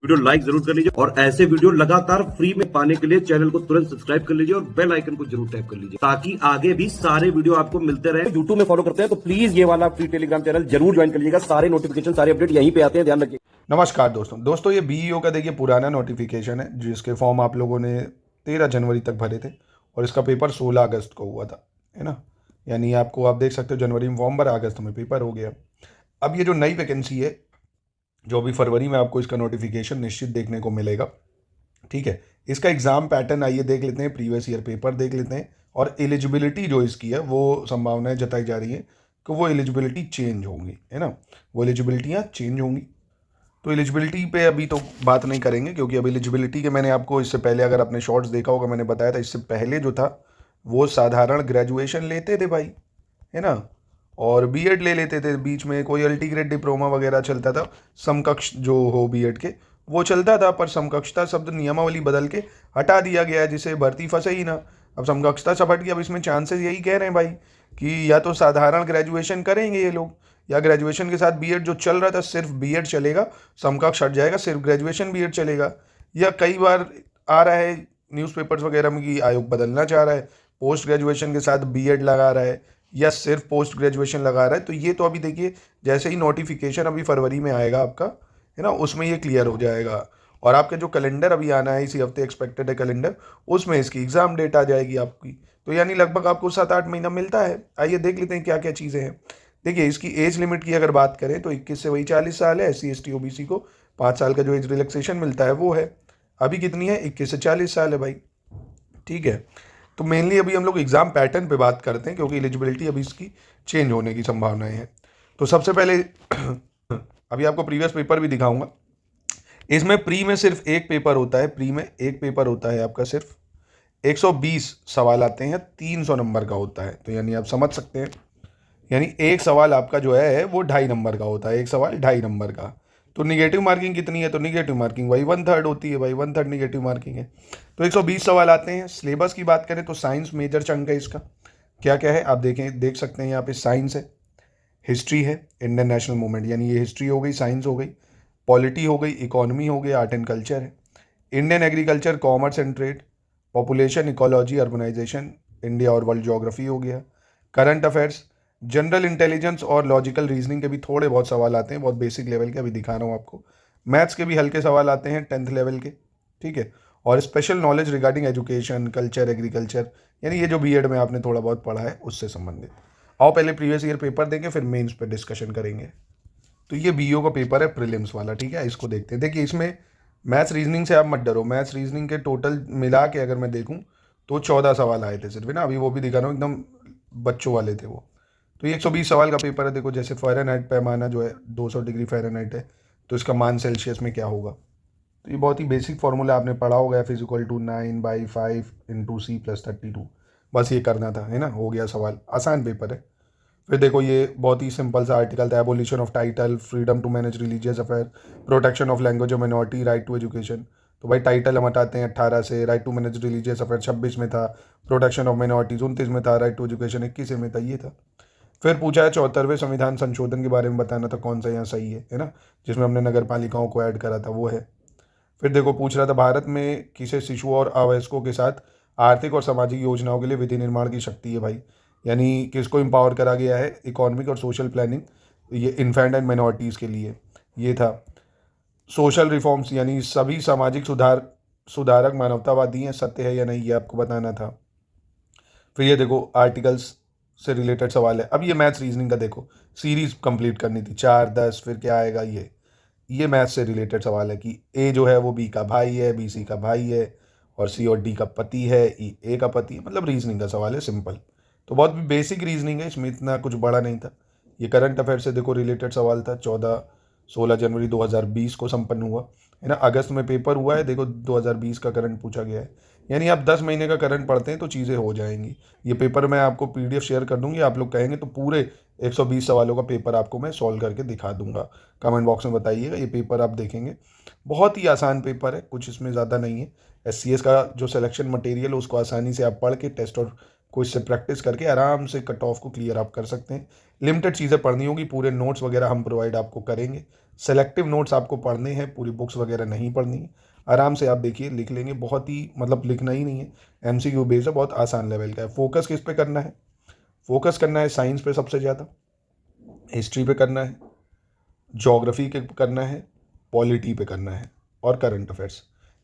Video like जरूर कर लीजिए और ऐसे वीडियो लगातार फ्री में पाने के लिए चैनल को तुरंत सब्सक्राइब कर लीजिए और बेल आइकन को जरूर टैप कर लीजिए ताकि आगे भी सारे वीडियो आपको मिलते रहे। यूट्यूब में फॉलो करते हैं तो प्लीज ये वाला फ्री टेलीग्राम चैनल जरूर ज्वाइन कर लीजिएगा। सारे नोटिफिकेशन सारे अपडेट यहीं पे आते हैं, ध्यान रखिए। नमस्कार दोस्तों ये बीईओ का देखिए पुराना नोटिफिकेशन है जिसके फॉर्म आप लोगों ने 13 जनवरी तक भरे थे और इसका पेपर 16 अगस्त को हुआ था, है ना। यानी आपको आप देख सकते हो जनवरी में फॉर्म भरा, अगस्त में पेपर हो गया। अब ये जो नई वैकेंसी है जो अभी फरवरी में आपको इसका नोटिफिकेशन निश्चित देखने को मिलेगा, ठीक है। इसका एग्ज़ाम पैटर्न आइए देख लेते हैं, प्रीवियस ईयर पेपर देख लेते हैं और एलिजिबिलिटी जो इसकी है वो संभावनाएं जताई जा रही है कि वो एलिजिबिलिटी चेंज होंगी, है ना। वो एलिजिबिलिटियाँ चेंज होंगी। तो एलिजिबिलिटी पे अभी तो बात नहीं करेंगे क्योंकि अब एलिजिबिलिटी के मैंने आपको इससे पहले अगर आपने शॉर्ट्स देखा होगा मैंने बताया था, इससे पहले जो था वो साधारण ग्रेजुएशन लेते थे भाई, है ना, और बीएड ले लेते थे। बीच में कोई अल्टीग्रेड डिप्लोमा वगैरह चलता था, समकक्ष जो हो बीएड के वो चलता था, पर समकक्षता शब्द नियमावली बदल के हटा दिया गया है जिससे भर्ती फंसे ही ना। अब समकक्षता सब हट गया, अब इसमें चांसेस यही कह रहे हैं भाई कि या तो साधारण ग्रेजुएशन करेंगे ये लोग, या ग्रेजुएशन के साथ बीएड जो चल रहा था सिर्फ बीएड चलेगा, समकक्ष हट जाएगा, सिर्फ ग्रेजुएशन बीएड चलेगा। या कई बार आ रहा है न्यूज़पेपर्स वगैरह में कि आयोग बदलना चाह रहा है, पोस्ट ग्रेजुएशन के साथ बीएड लगा रहा है या सिर्फ पोस्ट ग्रेजुएशन लगा रहा है। तो ये तो अभी देखिए जैसे ही नोटिफिकेशन अभी फरवरी में आएगा आपका, है ना, उसमें ये क्लियर हो जाएगा। और आपका जो कैलेंडर अभी आना है इसी हफ्ते एक्सपेक्टेड है कैलेंडर, उसमें इसकी एग्ज़ाम डेट आ जाएगी आपकी। तो यानी लगभग आपको 7-8 महीना मिलता है। आइए देख लेते हैं क्या क्या चीज़ें हैं। देखिए इसकी एज लिमिट की अगर बात करें तो 21 से वही 40 साल है। SC ST OBC को 5 साल का जो एज रिलैक्सेशन मिलता है वो है। अभी कितनी है, 21 से 40 साल है भाई, ठीक है। तो मेनली अभी हम लोग एग्ज़ाम पैटर्न पे बात करते हैं क्योंकि एलिजिबिलिटी अभी इसकी चेंज होने की संभावनाएं हैं। तो सबसे पहले अभी आपको प्रीवियस पेपर भी दिखाऊंगा। इसमें प्री में सिर्फ एक पेपर होता है, प्री में एक पेपर होता है आपका, सिर्फ 120 सवाल आते हैं, 300 नंबर का होता है। तो यानी आप समझ सकते हैं, यानी एक सवाल आपका जो है वो 2.5 नंबर का होता है, एक सवाल 2.5 नंबर का। तो निगेटिव मार्किंग कितनी है, तो निगेटिव मार्किंग वही 1/3 होती है भाई, 1/3 निगेटिव मार्किंग है। तो 120 सवाल आते हैं। सिलेबस की बात करें तो साइंस मेजर चंक है इसका। क्या क्या है आप देख सकते हैं यहाँ पे, साइंस है, हिस्ट्री है, इंडियन नेशनल मूवमेंट यानी ये हिस्ट्री हो गई, साइंस हो गई, पॉलिटी हो गई, इकोनॉमी हो गई, आर्ट एंड कल्चर है, Indian agriculture, commerce and trade, population, ecology, urbanisation, India और वर्ल्ड ज्योग्राफी हो गया, करंट अफेयर्स, जनरल इंटेलिजेंस और लॉजिकल रीजनिंग के भी थोड़े बहुत सवाल आते हैं, बहुत बेसिक लेवल के, अभी दिखा रहा हूँ आपको। मैथ्स के भी हल्के सवाल आते हैं 10th लेवल के, ठीक है। और special knowledge regarding education, culture, agriculture, यानी ये जो बीएड में आपने थोड़ा बहुत पढ़ा है उससे संबंधित। आओ पहले प्रीवियस ईयर पेपर देंगे फिर मेंस पे डिस्कशन करेंगे। तो ये बीईओ का पेपर है प्रीलिम्स वाला, ठीक है, इसको देखते हैं। देखिए इसमें मैथ्स रीजनिंग से आप मत डरो, मैथ्स रीजनिंग के टोटल मिला के अगर मैं देखूँ तो 14 सवाल आए थे सिर्फ, है ना। अभी वो भी दिखा रहा हूँ, एकदम बच्चों वाले थे वो। तो ये 120 सवाल का पेपर है। देखो जैसे फ़ारेनहाइट पैमाना जो है 200 डिग्री फ़ारेनहाइट है, तो इसका मान सेल्सियस में क्या होगा। तो ये बहुत ही बेसिक फार्मूला आपने पढ़ा होगा, F = 9/5 × C + 32। बस ये करना था, है ना, हो गया सवाल, आसान पेपर है। फिर देखो ये बहुत ही सिंपल सा आर्टिकल था, abolition of title, freedom to manage religious affair, protection of language of minority, right to education. तो भाई टाइटल हम हटाते हैं 18 से, right to manage religious affair 26 में था, प्रोटेक्शन ऑफ माइनॉरिटीज 29 में था, राइट टू एजुकेशन 21 में था, ये था। फिर पूछा है 74वें संविधान संशोधन के बारे में बताना था कौन सा यहाँ सही है ना, जिसमें हमने नगर पालिकाओं को ऐड करा था, वो है। फिर देखो पूछ रहा था भारत में किसे शिशुओं और अवयस्कों के साथ आर्थिक और सामाजिक योजनाओं के लिए विधि निर्माण की शक्ति है भाई, यानी किसको एम्पावर करा गया है, इकोनॉमिक और सोशल प्लानिंग, ये इन्फेंट एंड माइनॉरिटीज़ के लिए, ये था। सोशल रिफॉर्म्स यानी सभी सामाजिक सुधारक मानवतावादी हैं, सत्य है या नहीं ये आपको बताना था। फिर ये देखो आर्टिकल्स से रिलेटेड सवाल है। अब ये मैथ्स रीजनिंग का देखो सीरीज कंप्लीट करनी थी, 4, 10, फिर क्या आएगा, ये मैथ्स से रिलेटेड सवाल है कि ए जो है वो बी का भाई है, बी सी का भाई है, और सी और डी का पति है, ई ए का पति है, मतलब रीजनिंग का सवाल है, सिंपल। तो बहुत बेसिक रीजनिंग है, इसमें इतना कुछ बड़ा नहीं था। ये करंट अफेयर से देखो रिलेटेड सवाल था, 16 जनवरी 2020 को संपन्न हुआ, है ना। अगस्त में पेपर हुआ है, देखो 2020 का करंट पूछा गया है, यानी आप 10 महीने का करंट पढ़ते हैं तो चीज़ें हो जाएंगी। ये पेपर मैं आपको PDF शेयर कर दूंगी, आप लोग कहेंगे तो पूरे 120 सवालों का पेपर आपको मैं सॉल्व करके दिखा दूंगा। कमेंट बॉक्स में बताइएगा, ये पेपर आप देखेंगे बहुत ही आसान पेपर है, कुछ इसमें ज़्यादा नहीं है। SCS का जो सिलेक्शन मटेरियल है उसको आसानी से आप पढ़ के टेस्ट और कुछ से प्रैक्टिस करके आराम से कट ऑफ को क्लियर आप कर सकते हैं। लिमिटेड चीज़ें पढ़नी होगी, पूरे नोट्स वगैरह हम प्रोवाइड आपको करेंगे। सेलेक्टिव नोट्स आपको पढ़ने हैं, पूरी बुक्स वगैरह नहीं पढ़नी है। आराम से आप देखिए लिख लेंगे, बहुत ही मतलब लिखना ही नहीं है, MCQ बेस्ड है, बहुत आसान लेवल का है। फोकस किस पे करना है? फोकस करना है साइंस पे सबसे ज़्यादा, हिस्ट्री पे करना है, ज्योग्राफी के करना है, पॉलिटी पे करना है और current affairs.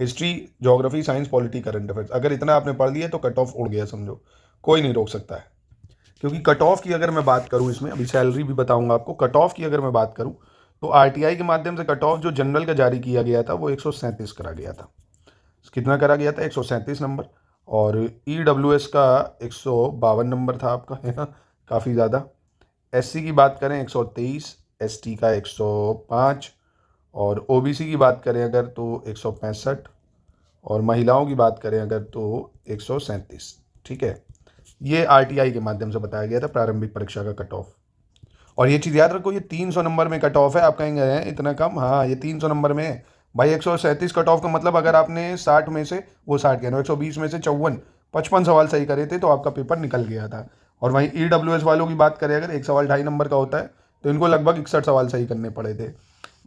History, geography, science, polity, current affairs, अगर इतना आपने पढ़ लिया तो कट ऑफ उड़ गया समझो, कोई नहीं रोक सकता है। क्योंकि कट ऑफ की अगर मैं बात करूं, इसमें अभी सैलरी भी बताऊंगा आपको, कट ऑफ की अगर मैं बात करूं तो RTI के माध्यम से कट ऑफ जो जनरल का जारी किया गया था वो 137 करा गया था। कितना करा गया था? 137 नंबर। और EWS का 152 नंबर था आपका, है ना, काफ़ी ज़्यादा। SC की बात करें 123, ST का 105 और OBC की बात करें अगर तो 165 और महिलाओं की बात करें अगर तो 137। ठीक है, ये RTI के माध्यम से बताया गया था प्रारंभिक परीक्षा का कट ऑफ। और ये चीज़ याद रखो, ये 300 नंबर में कट ऑफ है। आप कहेंगे हैं इतना कम? हाँ, ये 300 नंबर में है भाई। 137 कट ऑफ का मतलब अगर आपने 60 में से, वो 60 कह रहा हूँ, 120 में से 55 सवाल सही करे थे तो आपका पेपर निकल गया था। और वहीं EWS वालों की बात करें अगर, एक सवाल 2.5 नंबर का होता है तो इनको लगभग 61 सवाल सही करने पड़े थे।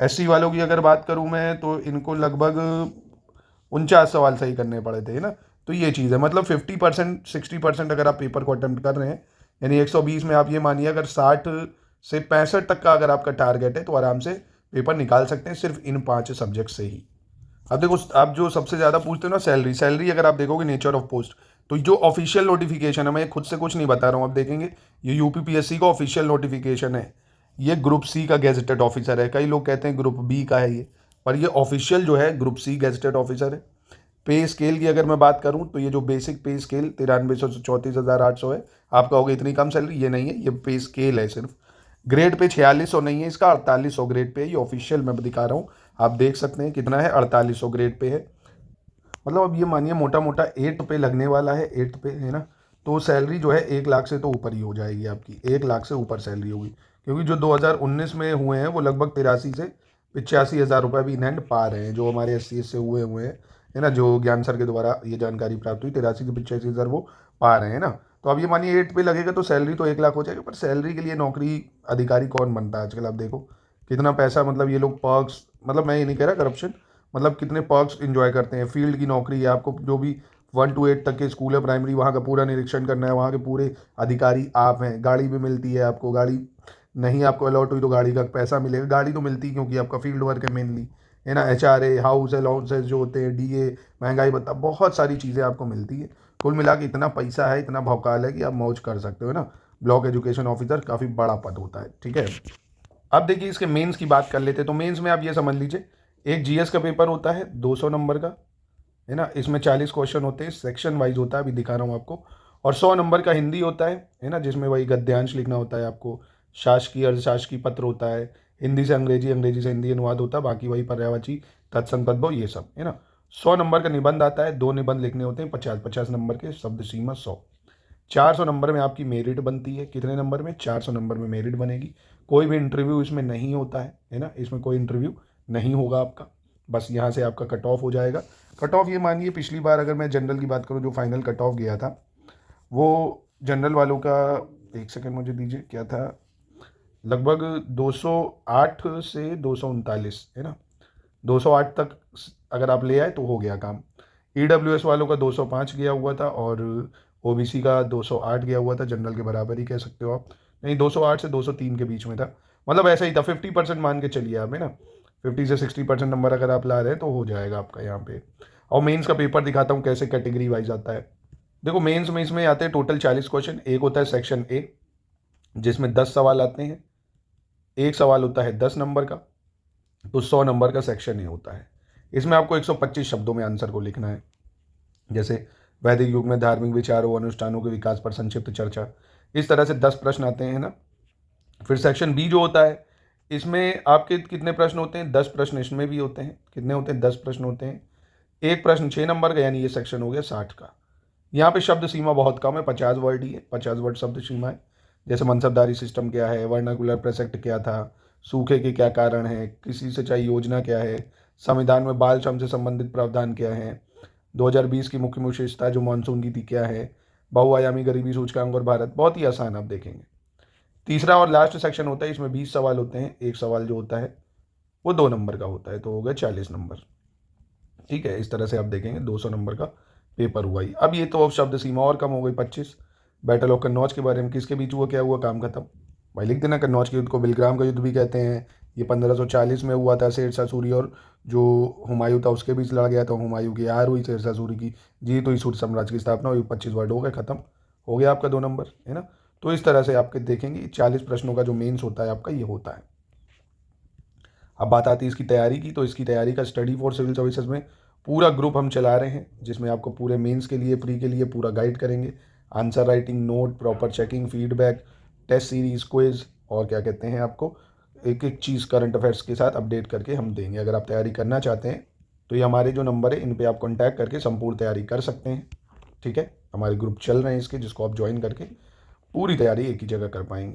SC वालों की अगर बात करूँ मैं तो इनको लगभग 49 सवाल सही करने पड़े थे, है ना। तो ये चीज़ है, मतलब 50% 60% अगर आप पेपर को अटेम्प्ट कर रहे हैं, यानी 120 में आप ये मानिए अगर 60 से 65 तक का अगर आपका टारगेट है तो आराम से पेपर निकाल सकते हैं सिर्फ इन 5 सब्जेक्ट से ही। अब देखो, आप जो सबसे ज़्यादा पूछते हो ना सैलरी अगर आप देखोगे नेचर ऑफ पोस्ट, तो जो ऑफिशियल नोटिफिकेशन है, मैं खुद से कुछ नहीं बता रहा हूँ, आप देखेंगे ये UPPSC का ऑफिशियल नोटिफिकेशन है। ये ग्रुप C का गेजेटेड ऑफिसर है, कई लोग कहते हैं ग्रुप B का है ये, पर ये ऑफिशियल जो है ग्रुप C गेजेटेड ऑफिसर है। पे स्केल की अगर मैं बात करूं तो ये जो बेसिक पे स्केल 9300 से 34,800 है। आप कहोगे इतनी कम सैलरी, ये नहीं है, ये पे स्केल है सिर्फ। ग्रेड पे 4600 नहीं है इसका, 4800 ग्रेड पे है। ये ऑफिशियल मैं दिखा रहा हूँ, आप देख सकते हैं कितना है, 4800 ग्रेड पे है। मतलब अब ये मानिए मोटा मोटा 8 पे लगने वाला है, 8 पे, है ना। तो सैलरी जो है 1 लाख से तो ऊपर ही हो जाएगी आपकी, 1 लाख से ऊपर सैलरी होगी। क्योंकि जो 2019 में हुए हैं वो लगभग 83 से 85 हज़ार रुपये भी इन हैंड पा रहे हैं, जो हमारे SC से हुए हैं, है ना, जो ज्ञान सर के द्वारा ये जानकारी प्राप्त हुई, 83 से 85 हज़ार वो पा रहे हैं ना। तो अब ये मानिए 8 पे लगेगा तो सैलरी तो 1 लाख हो जाएगी। पर सैलरी के लिए नौकरी अधिकारी कौन बनता है आजकल? आप देखो कितना पैसा, मतलब ये लोग पर्क्स, मतलब मैं ये नहीं कह रहा करप्शन, मतलब कितने पर्क्स इंजॉय करते हैं। फील्ड की नौकरी है, आपको जो भी 1 to 8 तक के स्कूल है प्राइमरी, वहाँ का पूरा निरीक्षण करना है, वहाँ के पूरे अधिकारी आप हैं। गाड़ी भी मिलती है आपको, गाड़ी नहीं आपको अलॉट हुई तो गाड़ी का पैसा मिलेगा। गाड़ी तो मिलती है क्योंकि आपका फील्ड वर्क है मेनली, है ना। HRA, हाउस अलाउंसेस जो होते हैं, DA, महंगाई भत्ता, बहुत सारी चीज़ें आपको मिलती है। कुल मिला के इतना पैसा है, इतना भौकाल है कि आप मौज कर सकते हो, ना। ब्लॉक एजुकेशन ऑफिसर काफ़ी बड़ा पद होता है, ठीक है। अब देखिए इसके मेंस की बात कर लेते हैं। तो मेंस में आप ये समझ लीजिए, एक GS का पेपर होता है 200 नंबर का, है ना। इसमें 40 क्वेश्चन होते हैं, सेक्शन वाइज होता है, अभी दिखा रहा हूँ आपको। और 100 नंबर का हिंदी होता है ना, जिसमें वही गद्यांश लिखना होता है आपको। शासकीय अर्धशासकीय पत्र होता है, हिंदी से अंग्रेजी, अंग्रेजी से हिंदी अनुवाद होता है, बाकी वही पर्यायवाची तत्सम तद्भव ये सब, है ना। 100 नंबर का निबंध आता है, 2 निबंध लिखने होते हैं, 50-50 नंबर के, शब्द सीमा 100। 400 नंबर में आपकी मेरिट बनती है। कितने नंबर में? 400 नंबर में मेरिट बनेगी। कोई भी इंटरव्यू इसमें नहीं होता है ना, इसमें कोई इंटरव्यू नहीं होगा आपका, बस यहाँ से आपका कट ऑफ हो जाएगा। कट ऑफ ये मानिए पिछली बार अगर मैं जनरल की बात करूँ, जो फाइनल कट ऑफ गया था वो जनरल वालों का, एक सेकंड मुझे दीजिए, क्या था, लगभग 208 से 239, है ना। 208 तक अगर आप ले आए तो हो गया काम। EWS वालों का 205 गया हुआ था और OBC का 208 गया हुआ था, जनरल के बराबर ही कह सकते हो आप। नहीं, 208 से 203 के बीच में था, मतलब ऐसा ही था। 50% मान के चलिए आप, है ना। 50 से 60% नंबर अगर आप ला रहे हैं तो हो जाएगा आपका यहाँ पे। और मेंस का पेपर दिखाता हूँ कैसे कैटेगरी वाइज आता है। देखो मेंस में इसमें आते हैं टोटल 40 क्वेश्चन। एक होता है सेक्शन A जिसमें 10 सवाल आते हैं, एक सवाल होता है 10 नंबर का, तो 100 नंबर का सेक्शन A होता है। इसमें आपको 125 शब्दों में आंसर को लिखना है, जैसे वैदिक युग में धार्मिक विचारों अनुष्ठानों के विकास पर संक्षिप्त चर्चा। इस तरह से 10 प्रश्न आते हैं ना। फिर सेक्शन B जो होता है, इसमें आपके कितने प्रश्न होते हैं? 10 प्रश्न इसमें भी होते हैं। कितने होते हैं? 10 प्रश्न होते हैं। एक प्रश्न 6 नंबर का, यानी ये सेक्शन हो गया 60 का। यहाँ पे शब्द सीमा बहुत कम है, 50 वर्ड ही है, 50 वर्ड शब्द सीमा है। जैसे मनसबदारी सिस्टम क्या है, वर्नाकुलर प्रेसेक्ट क्या था, सूखे के क्या कारण है, कृषि सिंचाई योजना क्या है, संविधान में बाल श्रम से संबंधित प्रावधान क्या है, 2020 की मुख्य विशेषता जो मानसून की थी क्या है, बहुआयामी गरीबी सूचकांक और भारत, बहुत ही आसान आप देखेंगे। तीसरा और लास्ट सेक्शन होता है, इसमें 20 सवाल होते हैं, एक सवाल जो होता है वो 2 नंबर का होता है, तो हो गए 40 नंबर। ठीक है, इस तरह से आप देखेंगे 200 नंबर का पेपर हुआ ही। अब ये तो शब्द सीमा और कम हो गई 25। बैटल ऑफ कन्नौज के बारे में, किसके बीच हुआ, क्या हुआ, काम खत्म। भाई लिख देना, कन्नौज के युद्ध को बिलग्राम का युद्ध भी कहते हैं। ये 1540 में हुआ था, शेरशाह सूरी और जो हुमायूं था उसके बीच लड़ा गया था। हुमायूं की हार हुई, शेरशाह सूरी की जीत हुई, सूर्य साम्राज्य की स्थापना हुई। 25 वर्ड हो गए, खत्म हो गया आपका 2 नंबर, है ना। तो इस तरह से आपके देखेंगे 40 प्रश्नों का जो मेंस होता है आपका, ये होता है। अब बात आती है इसकी तैयारी की, तो इसकी तैयारी का स्टडी फॉर सिविल सर्विसेज में पूरा ग्रुप हम चला रहे हैं, जिसमें आपको पूरे मेंस के लिए फ्री के लिए पूरा गाइड करेंगे। Answer writing, note, proper checking, feedback, test series, quiz और क्या कहते हैं आपको एक एक चीज़ करंट अफेयर्स के साथ अपडेट करके हम देंगे। अगर आप तैयारी करना चाहते हैं तो ये हमारे जो नंबर है इन पे आप कॉन्टैक्ट करके संपूर्ण तैयारी कर सकते हैं। ठीक है, हमारे ग्रुप चल रहे हैं इसके, जिसको आप ज्वाइन करके पूरी तैयारी एक ही जगह कर पाएंगे।